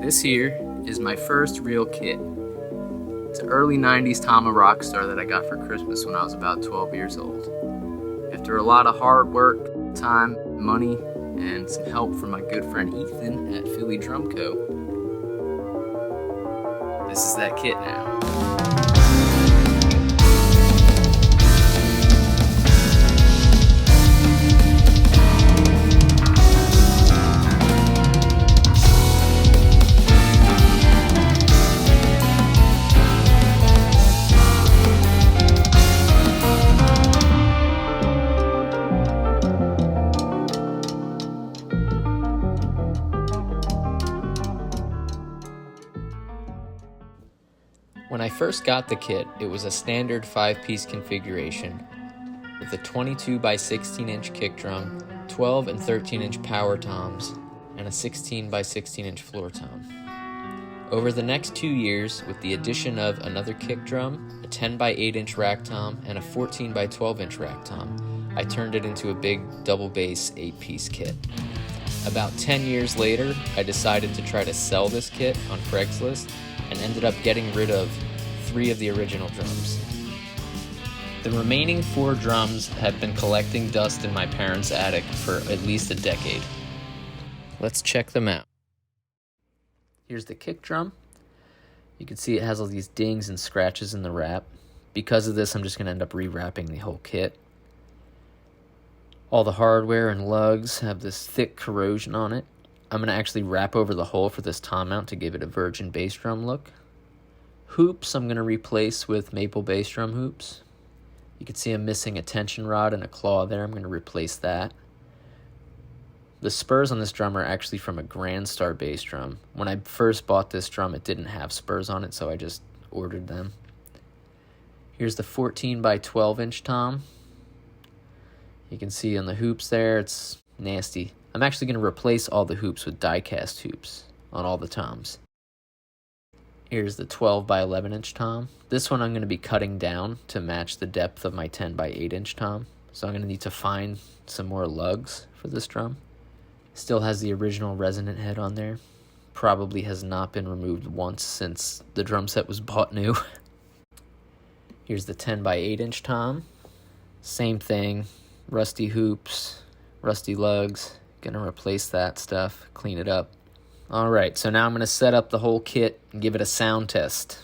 This here is my first real kit. It's an early 90s Tama Rockstar that I got for Christmas when I was about 12 years old. After a lot of hard work, time, money, and some help from my good friend Ethan at Philly Drum Co., this is that kit now. When I first got the kit, it was a standard 5-piece configuration with a 22 by 16 inch kick drum, 12 and 13 inch power toms, and a 16 by 16 inch floor tom. Over the next 2 years, with the addition of another kick drum, a 10 by 8 inch rack tom, and a 14 by 12 inch rack tom, I turned it into a big double bass 8-piece kit. About 10 years later, I decided to try to sell this kit on Craigslist and ended up getting rid of 3 of the original drums. The remaining 4 drums have been collecting dust in my parents' attic for at least a decade. Let's check them out. Here's the kick drum. You can see it has all these dings and scratches in the wrap. Because of this, I'm just going to end up rewrapping the whole kit. All the hardware and lugs have this thick corrosion on it. I'm going to actually wrap over the hole for this tom mount to give it a virgin bass drum look. Hoops I'm going to replace with maple bass drum hoops. You can see I'm missing a tension rod and a claw there. I'm going to replace that. The spurs on this drum are actually from a Grand Star bass drum. When I first bought this drum, it didn't have spurs on it, so I just ordered them. Here's the 14 by 12 inch tom. You can see on the hoops there, it's nasty. I'm actually going to replace all the hoops with die-cast hoops on all the toms. Here's the 12 by 11 inch tom. This one I'm going to be cutting down to match the depth of my 10 by 8 inch tom. So I'm going to need to find some more lugs for this drum. Still has the original resonant head on there. Probably has not been removed once since the drum set was bought new. Here's the 10 by 8 inch tom. Same thing, rusty hoops, rusty lugs. Gonna replace that stuff, clean it up. Alright, so now I'm gonna set up the whole kit and give it a sound test.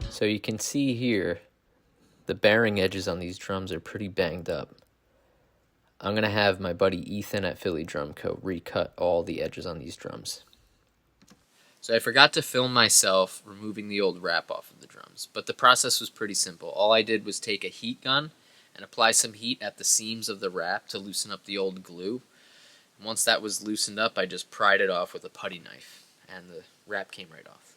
So you can see here, the bearing edges on these drums are pretty banged up. I'm going to have my buddy Ethan at Philly Drum Co. recut all the edges on these drums. So I forgot to film myself removing the old wrap off of the drums, but the process was pretty simple. All I did was take a heat gun and apply some heat at the seams of the wrap to loosen up the old glue. And once that was loosened up, I just pried it off with a putty knife, and the wrap came right off.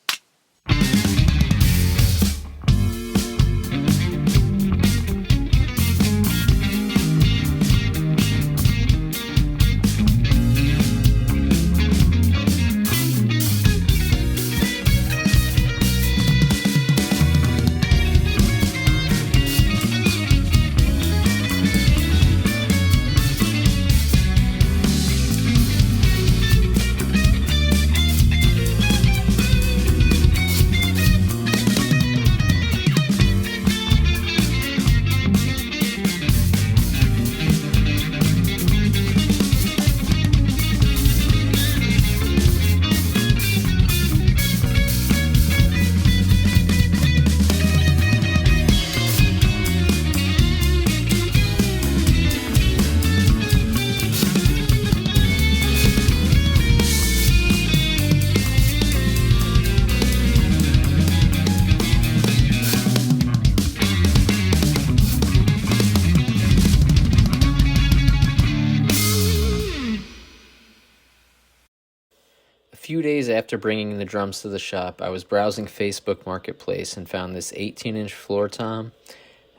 few days after bringing the drums to the shop, I was browsing Facebook Marketplace and found this 18-inch floor tom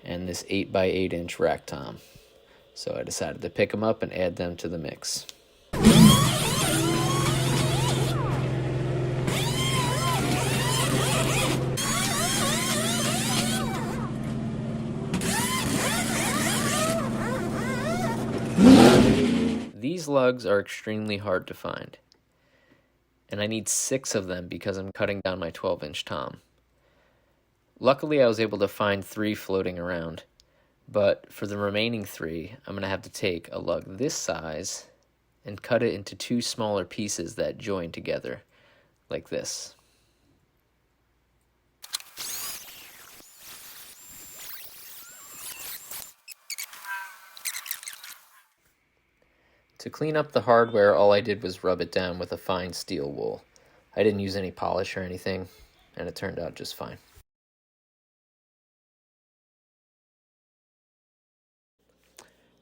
and this 8x8-inch rack tom. So I decided to pick them up and add them to the mix. These lugs are extremely hard to find, and I need 6 of them because I'm cutting down my 12-inch tom. Luckily, I was able to find 3 floating around, but for the remaining 3, I'm going to have to take a lug this size and cut it into 2 smaller pieces that join together, like this. To clean up the hardware, all I did was rub it down with a fine steel wool. I didn't use any polish or anything, and it turned out just fine.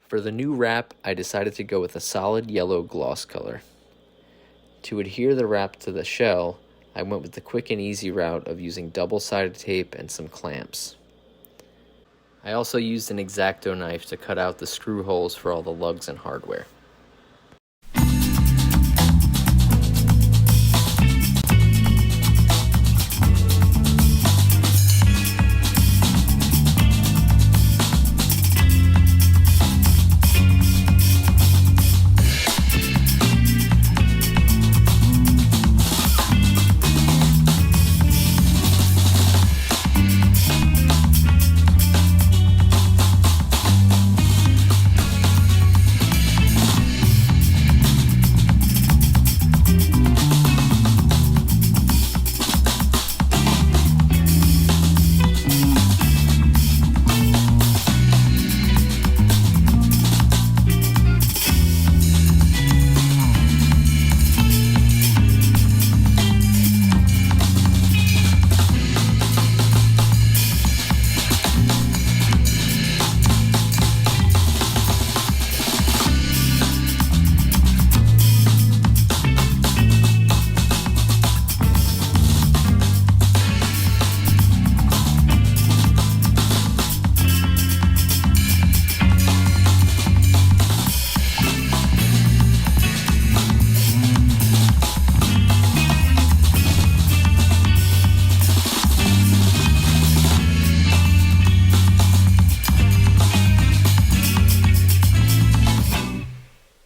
For the new wrap, I decided to go with a solid yellow gloss color. To adhere the wrap to the shell, I went with the quick and easy route of using double-sided tape and some clamps. I also used an X-Acto knife to cut out the screw holes for all the lugs and hardware.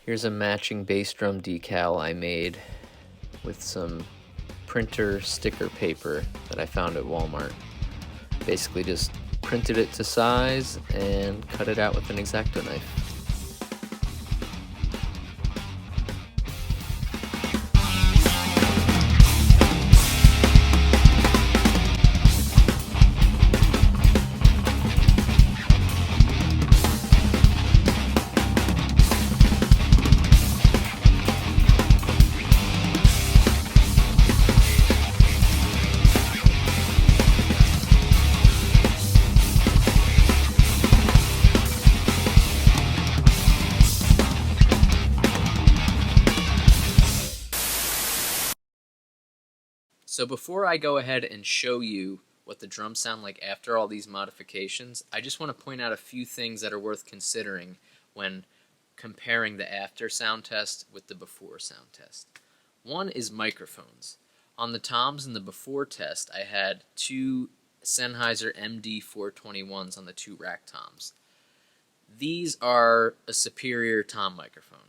Here's a matching bass drum decal I made with some printer sticker paper that I found at Walmart. Basically just printed it to size and cut it out with an X-Acto knife. So before I go ahead and show you what the drums sound like after all these modifications, I just want to point out a few things that are worth considering when comparing the after sound test with the before sound test. One is microphones. On the toms in the before test, I had 2 Sennheiser MD421s on the 2 rack toms. These are a superior tom microphone.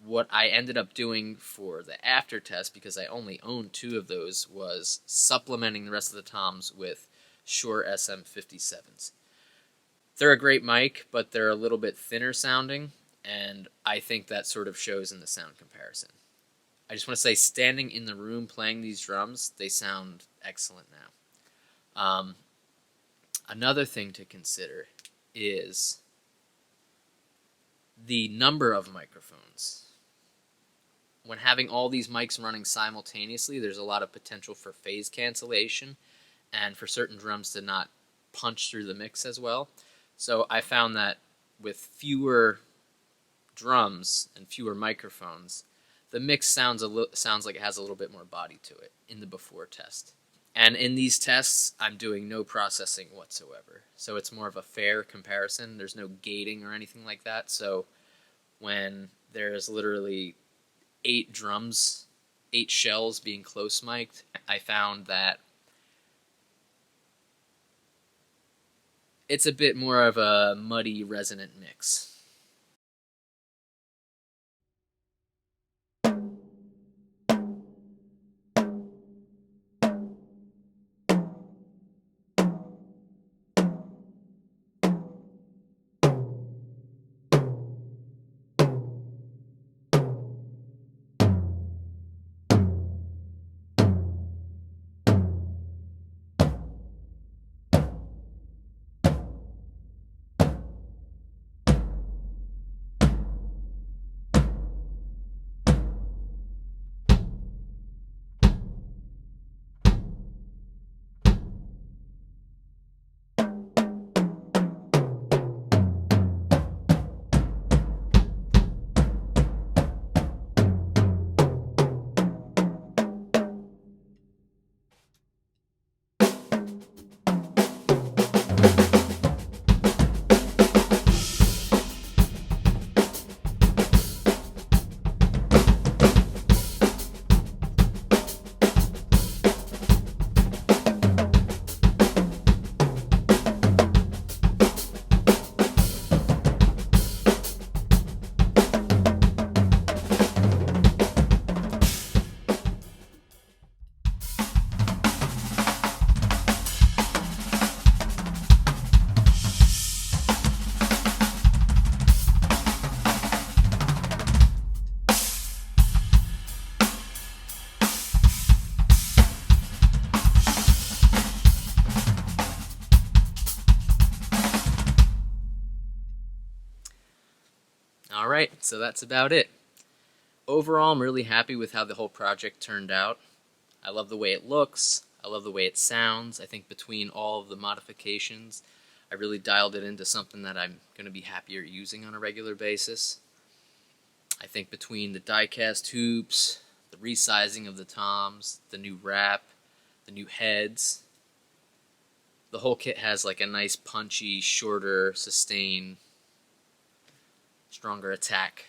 What I ended up doing for the after test, because I only owned 2 of those, was supplementing the rest of the toms with Shure SM57s. They're a great mic, but they're a little bit thinner sounding, and I think that sort of shows in the sound comparison. I just want to say, standing in the room playing these drums, they sound excellent now. Another thing to consider is the number of microphones. When having all these mics running simultaneously, there's a lot of potential for phase cancellation and for certain drums to not punch through the mix as well. So I found that with fewer drums and fewer microphones, the mix sounds like it has a little bit more body to it in the before test. And in these tests, I'm doing no processing whatsoever. So it's more of a fair comparison. There's no gating or anything like that. So when there's literally 8 drums, 8 shells being close mic'd, I found that it's a bit more of a muddy, resonant mix. Alright, so that's about it. Overall, I'm really happy with how the whole project turned out. I love the way it looks. I love the way it sounds. I think between all of the modifications, I really dialed it into something that I'm going to be happier using on a regular basis. I think between the die-cast hoops, the resizing of the toms, the new wrap, the new heads, the whole kit has like a nice punchy, shorter, sustain, stronger attack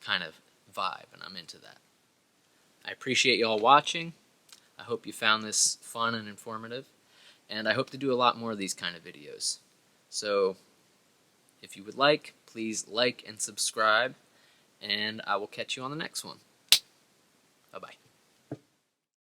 kind of vibe, and I'm into that. I appreciate y'all watching. I hope you found this fun and informative, and I hope to do a lot more of these kind of videos. So if you would like, please like and subscribe, and I will catch you on the next one. Bye-bye.